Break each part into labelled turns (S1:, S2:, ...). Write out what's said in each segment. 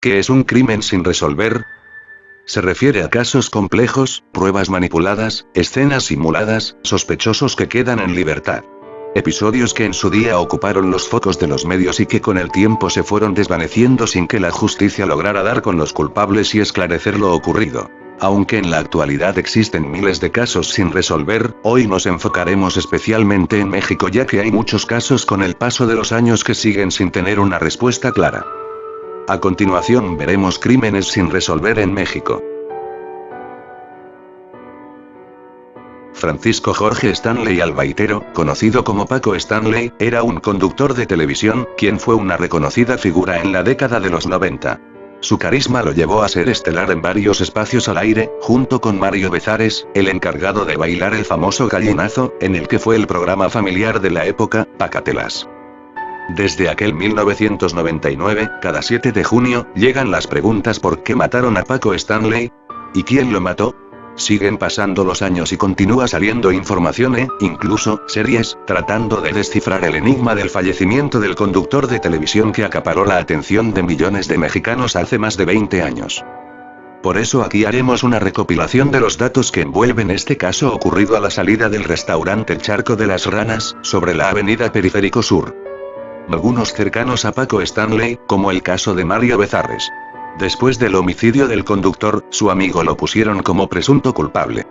S1: ¿Qué es un crimen sin resolver? Se refiere a casos complejos, pruebas manipuladas, escenas simuladas, sospechosos que quedan en libertad. Episodios que en su día ocuparon los focos de los medios y que con el tiempo se fueron desvaneciendo sin que la justicia lograra dar con los culpables y esclarecer lo ocurrido. Aunque en la actualidad existen miles de casos sin resolver, hoy nos enfocaremos especialmente en México ya que hay muchos casos con el paso de los años que siguen sin tener una respuesta clara. A continuación veremos crímenes sin resolver en México. Francisco Jorge Stanley Albaitero, conocido como Paco Stanley, era un conductor de televisión, quien fue una reconocida figura en la década de los 90. Su carisma lo llevó a ser estelar en varios espacios al aire, junto con Mario Bezares, el encargado de bailar el famoso gallinazo, en el que fue el programa familiar de la época, Pacatelas. Desde aquel 1999, cada 7 de junio, llegan las preguntas ¿por qué mataron a Paco Stanley? ¿Y quién lo mató? Siguen pasando los años y continúa saliendo información incluso, series, tratando de descifrar el enigma del fallecimiento del conductor de televisión que acaparó la atención de millones de mexicanos hace más de 20 años. Por eso aquí haremos una recopilación de los datos que envuelven este caso ocurrido a la salida del restaurante El Charco de las Ranas, sobre la avenida Periférico Sur. Algunos cercanos a Paco Stanley, como el caso de Mario Bezares. Después del homicidio del conductor, su amigo lo pusieron como presunto culpable.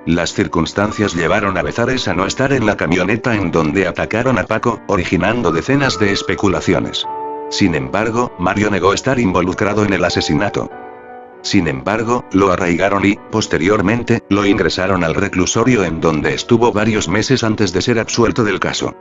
S1: Las circunstancias llevaron a Bezares a no estar en la camioneta en donde atacaron a Paco, originando decenas de especulaciones. Sin embargo, Mario negó estar involucrado en el asesinato. Sin embargo, lo arraigaron y, posteriormente, lo ingresaron al reclusorio en donde estuvo varios meses antes de ser absuelto del caso.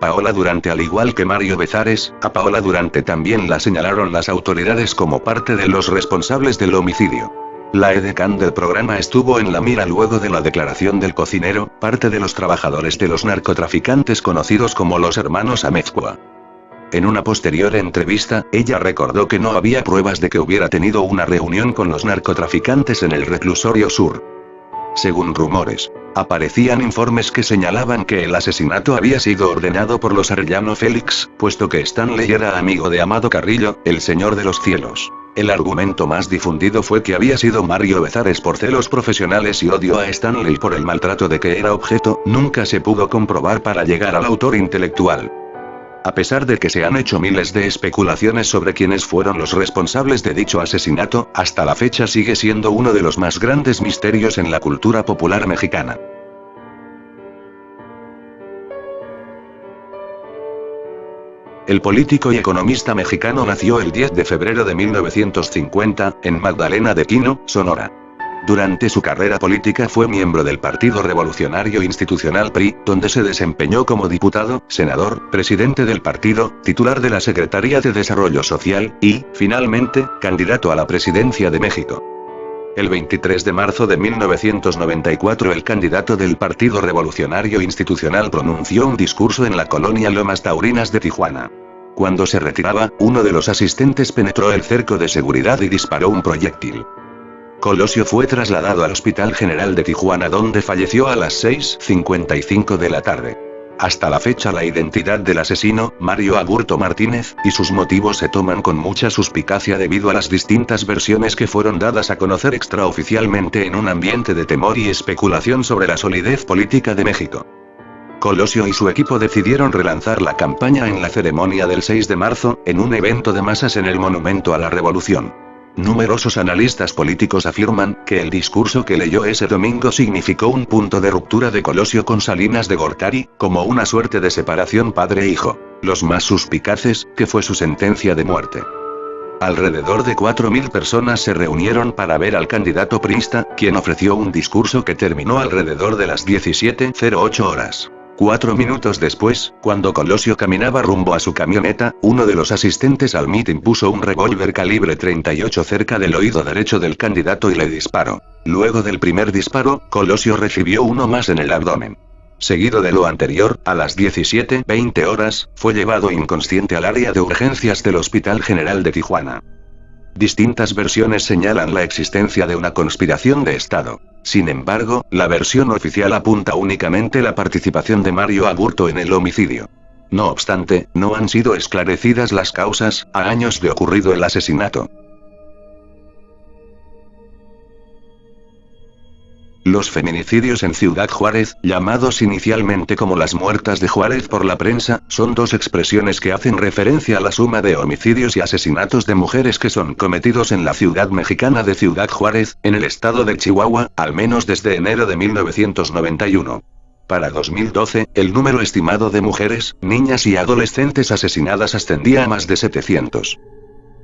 S1: Paola Durante. Al igual que Mario Bezares, a Paola Durante también la señalaron las autoridades como parte de los responsables del homicidio. La edecán del programa estuvo en la mira luego de la declaración del cocinero, parte de los trabajadores de los narcotraficantes conocidos como los hermanos Amezcua. En una posterior entrevista, ella recordó que no había pruebas de que hubiera tenido una reunión con los narcotraficantes en el reclusorio sur. Según rumores, aparecían informes que señalaban que el asesinato había sido ordenado por los Arellano Félix, puesto que Stanley era amigo de Amado Carrillo, el Señor de los Cielos. El argumento más difundido fue que había sido Mario Bezares por celos profesionales y odio a Stanley por el maltrato de que era objeto. Nunca se pudo comprobar para llegar al autor intelectual. A pesar de que se han hecho miles de especulaciones sobre quiénes fueron los responsables de dicho asesinato, hasta la fecha sigue siendo uno de los más grandes misterios en la cultura popular mexicana. El político y economista mexicano nació el 10 de febrero de 1950, en Magdalena de Quino, Sonora. Durante su carrera política fue miembro del Partido Revolucionario Institucional PRI, donde se desempeñó como diputado, senador, presidente del partido, titular de la Secretaría de Desarrollo Social, y, finalmente, candidato a la presidencia de México. El 23 de marzo de 1994 el candidato del Partido Revolucionario Institucional pronunció un discurso en la colonia Lomas Taurinas de Tijuana. Cuando se retiraba, uno de los asistentes penetró el cerco de seguridad y disparó un proyectil. Colosio fue trasladado al Hospital General de Tijuana donde falleció a las 6:55 de la tarde. Hasta la fecha la identidad del asesino, Mario Aburto Martínez, y sus motivos se toman con mucha suspicacia debido a las distintas versiones que fueron dadas a conocer extraoficialmente en un ambiente de temor y especulación sobre la solidez política de México. Colosio y su equipo decidieron relanzar la campaña en la ceremonia del 6 de marzo, en un evento de masas en el Monumento a la Revolución. Numerosos analistas políticos afirman que el discurso que leyó ese domingo significó un punto de ruptura de Colosio con Salinas de Gortari, como una suerte de separación padre-hijo. Los más suspicaces, que fue su sentencia de muerte. Alrededor de 4.000 personas se reunieron para ver al candidato priista, quien ofreció un discurso que terminó alrededor de las 17:08 horas. 4 minutos después, cuando Colosio caminaba rumbo a su camioneta, uno de los asistentes al mitin puso un revólver calibre .38 cerca del oído derecho del candidato y le disparó. Luego del primer disparo, Colosio recibió uno más en el abdomen. Seguido de lo anterior, a las 17:20 horas, fue llevado inconsciente al área de urgencias del Hospital General de Tijuana. Distintas versiones señalan la existencia de una conspiración de Estado. Sin embargo, la versión oficial apunta únicamente la participación de Mario Aburto en el homicidio. No obstante, no han sido esclarecidas las causas, a años de ocurrido el asesinato. Los feminicidios en Ciudad Juárez, llamados inicialmente como las muertas de Juárez por la prensa, son dos expresiones que hacen referencia a la suma de homicidios y asesinatos de mujeres que son cometidos en la ciudad mexicana de Ciudad Juárez, en el estado de Chihuahua, al menos desde enero de 1991. Para 2012, el número estimado de mujeres, niñas y adolescentes asesinadas ascendía a más de 700.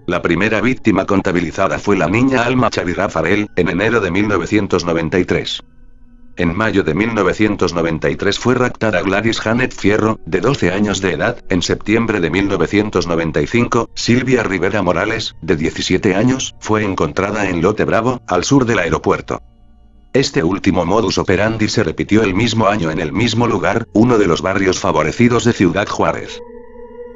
S1: La primera víctima contabilizada fue la niña Alma Chavirá Farell, en enero de 1993. En mayo de 1993 fue raptada Gladys Janet Fierro, de 12 años de edad. En septiembre de 1995, Silvia Rivera Morales, de 17 años, fue encontrada en Lote Bravo, al sur del aeropuerto. Este último modus operandi se repitió el mismo año en el mismo lugar, uno de los barrios favorecidos de Ciudad Juárez.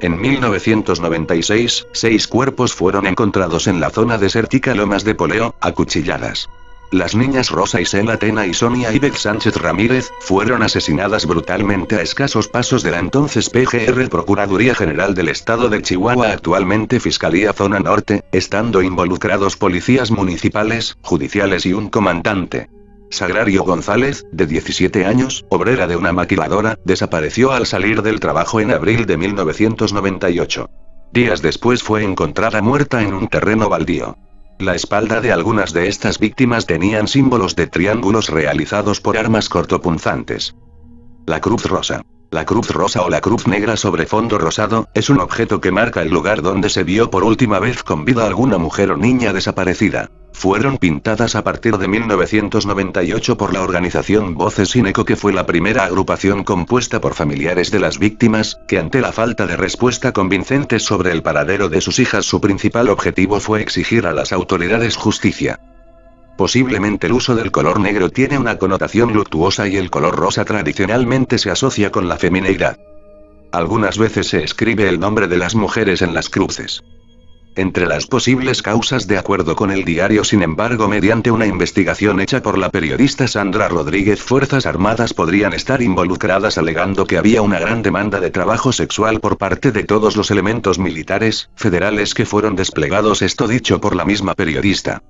S1: En 1996, 6 cuerpos fueron encontrados en la zona desértica Lomas de Poleo, acuchilladas. Las niñas Rosa Isela Tena y Sonia Ibex Sánchez Ramírez, fueron asesinadas brutalmente a escasos pasos de la entonces PGR Procuraduría General del Estado de Chihuahua, actualmente Fiscalía Zona Norte, estando involucrados policías municipales, judiciales y un comandante. Sagrario González, de 17 años, obrera de una maquiladora, desapareció al salir del trabajo en abril de 1998. Días después fue encontrada muerta en un terreno baldío. La espalda de algunas de estas víctimas tenían símbolos de triángulos realizados por armas cortopunzantes. La Cruz Rosa. La Cruz Rosa o la Cruz Negra sobre fondo rosado, es un objeto que marca el lugar donde se vio por última vez con vida alguna mujer o niña desaparecida. Fueron pintadas a partir de 1998 por la organización Voces Sin Eco, que fue la primera agrupación compuesta por familiares de las víctimas, que ante la falta de respuesta convincente sobre el paradero de sus hijas, su principal objetivo fue exigir a las autoridades justicia. Posiblemente el uso del color negro tiene una connotación luctuosa y el color rosa tradicionalmente se asocia con la femineidad. Algunas veces se escribe el nombre de las mujeres en las cruces. Entre las posibles causas, de acuerdo con el diario, sin embargo, mediante una investigación hecha por la periodista Sandra Rodríguez, Fuerzas Armadas podrían estar involucradas, alegando que había una gran demanda de trabajo sexual por parte de todos los elementos militares, federales que fueron desplegados, esto dicho por la misma periodista.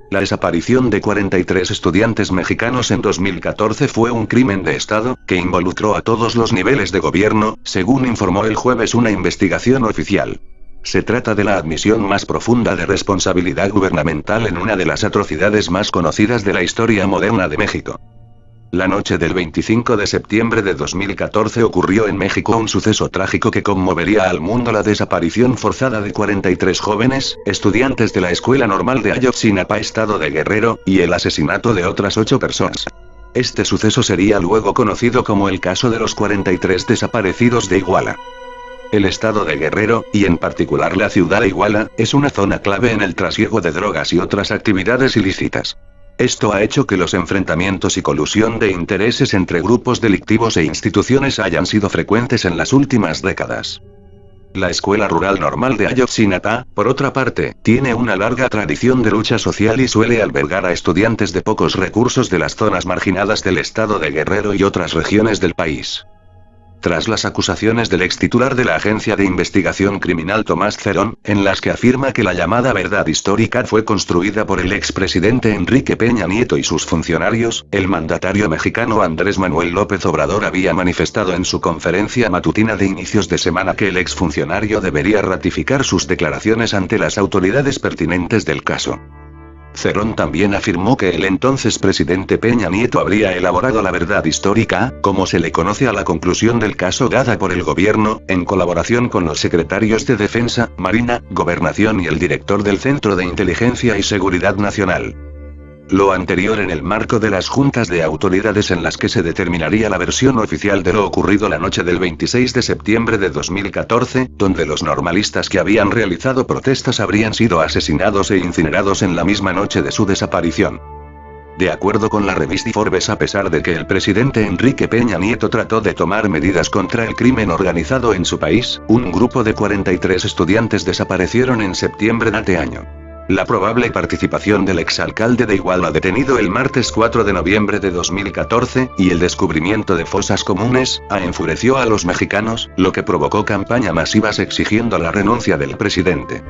S1: La desaparición de 43 estudiantes mexicanos en 2014 fue un crimen de Estado, que involucró a todos los niveles de gobierno, según informó el jueves una investigación oficial. Se trata de la admisión más profunda de responsabilidad gubernamental en una de las atrocidades más conocidas de la historia moderna de México. La noche del 25 de septiembre de 2014 ocurrió en México un suceso trágico que conmovería al mundo: la desaparición forzada de 43 jóvenes, estudiantes de la Escuela Normal de Ayotzinapa, estado de Guerrero, y el asesinato de otras 8 personas. Este suceso sería luego conocido como el caso de los 43 desaparecidos de Iguala. El estado de Guerrero, y en particular la ciudad de Iguala, es una zona clave en el trasiego de drogas y otras actividades ilícitas. Esto ha hecho que los enfrentamientos y colusión de intereses entre grupos delictivos e instituciones hayan sido frecuentes en las últimas décadas. La Escuela Rural Normal de Ayotzinapa, por otra parte, tiene una larga tradición de lucha social y suele albergar a estudiantes de pocos recursos de las zonas marginadas del estado de Guerrero y otras regiones del país. Tras las acusaciones del extitular de la Agencia de Investigación Criminal Tomás Cerón, en las que afirma que la llamada verdad histórica fue construida por el expresidente Enrique Peña Nieto y sus funcionarios, el mandatario mexicano Andrés Manuel López Obrador había manifestado en su conferencia matutina de inicios de semana que el exfuncionario debería ratificar sus declaraciones ante las autoridades pertinentes del caso. Cerón también afirmó que el entonces presidente Peña Nieto habría elaborado la verdad histórica, como se le conoce a la conclusión del caso dada por el gobierno, en colaboración con los secretarios de Defensa, Marina, Gobernación y el director del Centro de Inteligencia y Seguridad Nacional. Lo anterior en el marco de las juntas de autoridades en las que se determinaría la versión oficial de lo ocurrido la noche del 26 de septiembre de 2014, donde los normalistas que habían realizado protestas habrían sido asesinados e incinerados en la misma noche de su desaparición. De acuerdo con la revista Forbes, a pesar de que el presidente Enrique Peña Nieto trató de tomar medidas contra el crimen organizado en su país, un grupo de 43 estudiantes desaparecieron en septiembre de este año. La probable participación del exalcalde de Iguala detenido el martes 4 de noviembre de 2014, y el descubrimiento de fosas comunes, enfureció a los mexicanos, lo que provocó campañas masivas exigiendo la renuncia del presidente.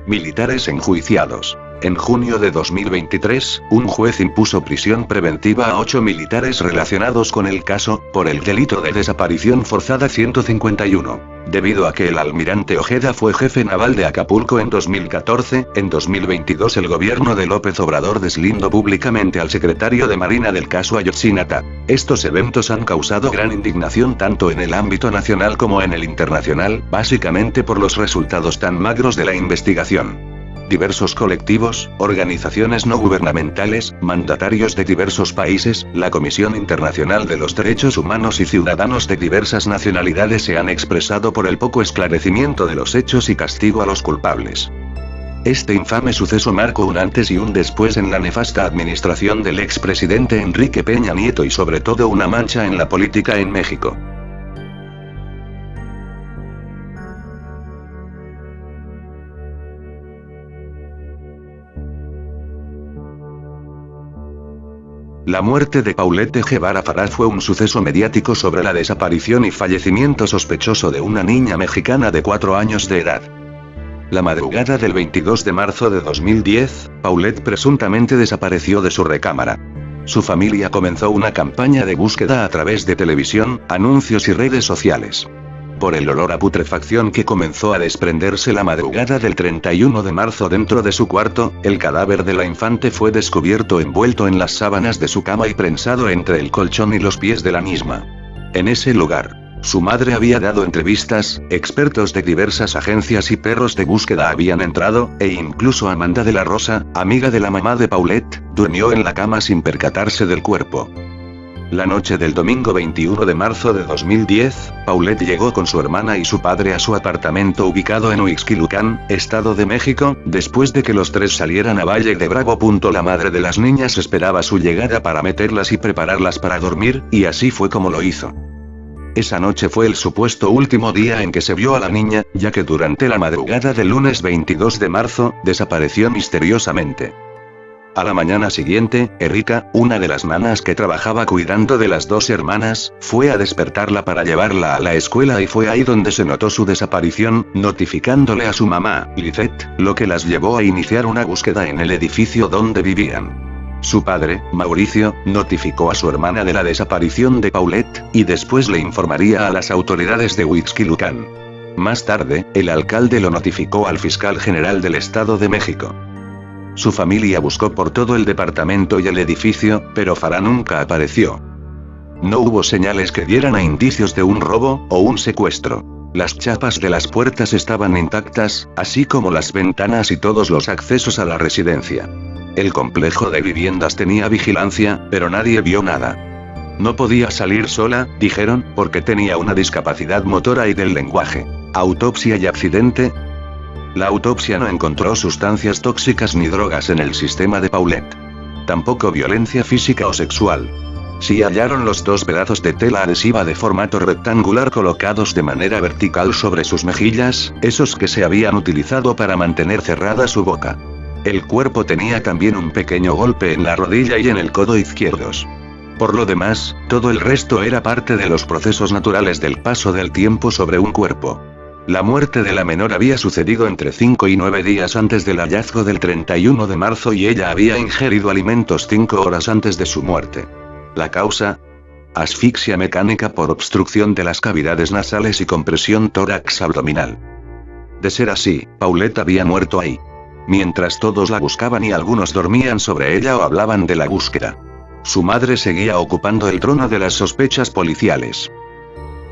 S1: Militares enjuiciados. En junio de 2023, un juez impuso prisión preventiva a 8 militares relacionados con el caso, por el delito de desaparición forzada 151. Debido a que el almirante Ojeda fue jefe naval de Acapulco en 2014, en 2022 el gobierno de López Obrador deslindó públicamente al secretario de Marina del caso Ayotzinapa. Estos eventos han causado gran indignación tanto en el ámbito nacional como en el internacional, básicamente por los resultados tan magros de la investigación. Diversos colectivos, organizaciones no gubernamentales, mandatarios de diversos países, la Comisión Internacional de los Derechos Humanos y ciudadanos de diversas nacionalidades se han expresado por el poco esclarecimiento de los hechos y castigo a los culpables. Este infame suceso marcó un antes y un después en la nefasta administración del expresidente Enrique Peña Nieto y sobre todo una mancha en la política en México. La muerte de Paulette Guevara Farah fue un suceso mediático sobre la desaparición y fallecimiento sospechoso de una niña mexicana de 4 años de edad. La madrugada del 22 de marzo de 2010, Paulette presuntamente desapareció de su recámara. Su familia comenzó una campaña de búsqueda a través de televisión, anuncios y redes sociales. Por el olor a putrefacción que comenzó a desprenderse la madrugada del 31 de marzo dentro de su cuarto, el cadáver de la infante fue descubierto envuelto en las sábanas de su cama y prensado entre el colchón y los pies de la misma. En ese lugar, su madre había dado entrevistas, expertos de diversas agencias y perros de búsqueda habían entrado, e incluso Amanda de la Rosa, amiga de la mamá de Paulette, durmió en la cama sin percatarse del cuerpo. La noche del domingo 21 de marzo de 2010, Paulette llegó con su hermana y su padre a su apartamento ubicado en Huixquilucan, Estado de México, después de que los tres salieran a Valle de Bravo. La madre de las niñas esperaba su llegada para meterlas y prepararlas para dormir, y así fue como lo hizo. Esa noche fue el supuesto último día en que se vio a la niña, ya que durante la madrugada del lunes 22 de marzo, desapareció misteriosamente. A la mañana siguiente, Erika, una de las nanas que trabajaba cuidando de las dos hermanas, fue a despertarla para llevarla a la escuela y fue ahí donde se notó su desaparición, notificándole a su mamá, Lizette, lo que las llevó a iniciar una búsqueda en el edificio donde vivían. Su padre, Mauricio, notificó a su hermana de la desaparición de Paulette, y después le informaría a las autoridades de Huixquilucan. Más tarde, el alcalde lo notificó al fiscal general del Estado de México. Su familia buscó por todo el departamento y el edificio, pero Farah nunca apareció. No hubo señales que dieran a indicios de un robo, o un secuestro. Las chapas de las puertas estaban intactas, así como las ventanas y todos los accesos a la residencia. El complejo de viviendas tenía vigilancia, pero nadie vio nada. No podía salir sola, dijeron, porque tenía una discapacidad motora y del lenguaje. ¿Autopsia y accidente? La autopsia no encontró sustancias tóxicas ni drogas en el sistema de Paulette. Tampoco violencia física o sexual. Sí hallaron los 2 pedazos de tela adhesiva de formato rectangular colocados de manera vertical sobre sus mejillas, esos que se habían utilizado para mantener cerrada su boca. El cuerpo tenía también un pequeño golpe en la rodilla y en el codo izquierdos. Por lo demás, todo el resto era parte de los procesos naturales del paso del tiempo sobre un cuerpo. La muerte de la menor había sucedido entre 5 y 9 días antes del hallazgo del 31 de marzo y ella había ingerido alimentos 5 horas antes de su muerte. La causa: asfixia mecánica por obstrucción de las cavidades nasales y compresión tórax abdominal. De ser así, Paulette había muerto ahí. Mientras todos la buscaban y algunos dormían sobre ella o hablaban de la búsqueda. Su madre seguía ocupando el trono de las sospechas policiales.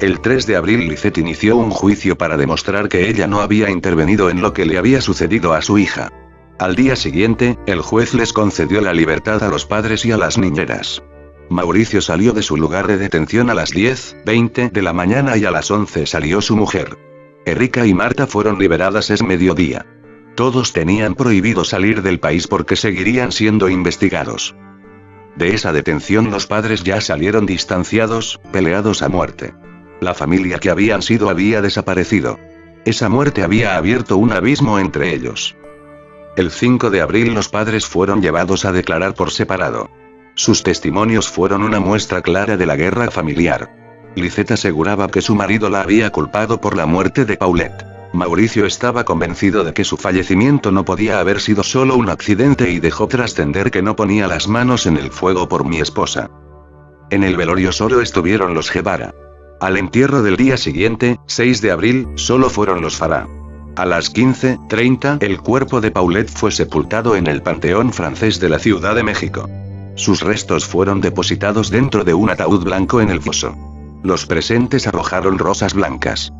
S1: El 3 de abril Lizette inició un juicio para demostrar que ella no había intervenido en lo que le había sucedido a su hija. Al día siguiente, el juez les concedió la libertad a los padres y a las niñeras. Mauricio salió de su lugar de detención a las 10:20 de la mañana y a las 11 salió su mujer. Erika y Marta fueron liberadas ese mediodía. Todos tenían prohibido salir del país porque seguirían siendo investigados. De esa detención los padres ya salieron distanciados, peleados a muerte. La familia que habían sido había desaparecido. Esa muerte había abierto un abismo entre ellos. El 5 de abril los padres fueron llevados a declarar por separado. Sus testimonios fueron una muestra clara de la guerra familiar. Lisette aseguraba que su marido la había culpado por la muerte de Paulette. Mauricio estaba convencido de que su fallecimiento no podía haber sido solo un accidente y dejó trascender que no ponía las manos en el fuego por mi esposa. En el velorio solo estuvieron los Guevara. Al entierro del día siguiente, 6 de abril, solo fueron los Farah. A las 15:30, el cuerpo de Paulette fue sepultado en el Panteón Francés de la Ciudad de México. Sus restos fueron depositados dentro de un ataúd blanco en el foso. Los presentes arrojaron rosas blancas.